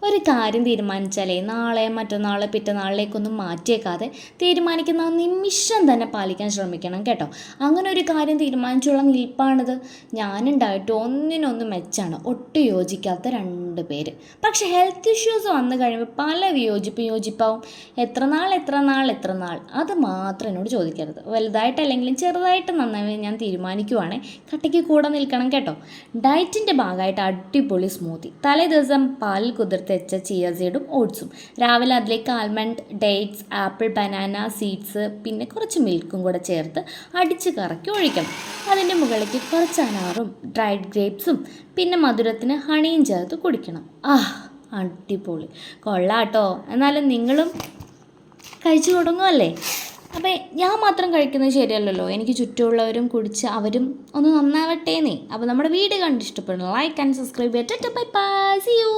ഒരു കാര്യം തീരുമാനിച്ചാലേ നാളെ മറ്റന്നാളെ പിറ്റന്നാളിലേക്കൊന്നും മാറ്റിയേക്കാതെ തീരുമാനിക്കുന്ന നിമിഷം തന്നെ പാലിക്കാൻ ശ്രമിക്കണം കേട്ടോ. അങ്ങനെ ഒരു കാര്യം തീരുമാനിച്ചുള്ള നിൽപ്പാണിത്. ഞാനുണ്ടായിട്ട് ഒന്നിനൊന്ന് മെച്ചാണ് ഒട്ടും യോജിക്കാത്ത 2 പേര്. പക്ഷേ ഹെൽത്ത് ഇഷ്യൂസ് വന്നു കഴിയുമ്പോൾ പല യോജിപ്പാവും. എത്ര നാൾ അത് മാത്രം എന്നോട് ചോദിക്കരുത്. വലുതായിട്ടല്ലെങ്കിലും ചെറുതായിട്ട് നന്നായി ഞാൻ തീരുമാനിക്കുവാണെങ്കിൽ കട്ടയ്ക്ക് കൂടെ നിൽക്കണം കേട്ടോ. ഡയറ്റിൻ്റെ ഭാഗമായിട്ട് അടിപൊളി സ്മൂത്തി, തലേ ദിവസം പാലിൽ കുതിർത്ത് വെച്ച ചിയ സീഡും ഓട്സും, രാവിലെ അതിലേക്ക് almond, dates, apple, banana seeds, പിന്നെ കുറച്ച് മിൽക്കും കൂടെ ചേർത്ത് അടിച്ച് കറക്കി ഒഴിക്കണം. അതിൻ്റെ മുകളിലേക്ക് കുറച്ച് അനാറും ഡ്രൈഡ് ഗ്രേപ്സും പിന്നെ മധുരത്തിന് ഹണിയും ചേർത്ത് കുടിക്കണം. അടിപൊളി, കൊള്ളാട്ടോ. എന്നാലും നിങ്ങളും കഴിച്ചു തുടങ്ങുമല്ലേ? അപ്പം ഞാൻ മാത്രം കഴിക്കുന്നത് ശരിയല്ലല്ലോ, എനിക്ക് ചുറ്റുമുള്ളവരും കുടിച്ച് അവരും ഒന്ന് നന്നാവട്ടേന്നേ. അപ്പോൾ നമ്മുടെ വീഡിയോ കണ്ട് ഇഷ്ടപ്പെടുന്നു ലൈക്ക് ആൻഡ് സബ്സ്ക്രൈബ് ചെയ്തിട്ട് ബൈ ബൈ, സീ യു.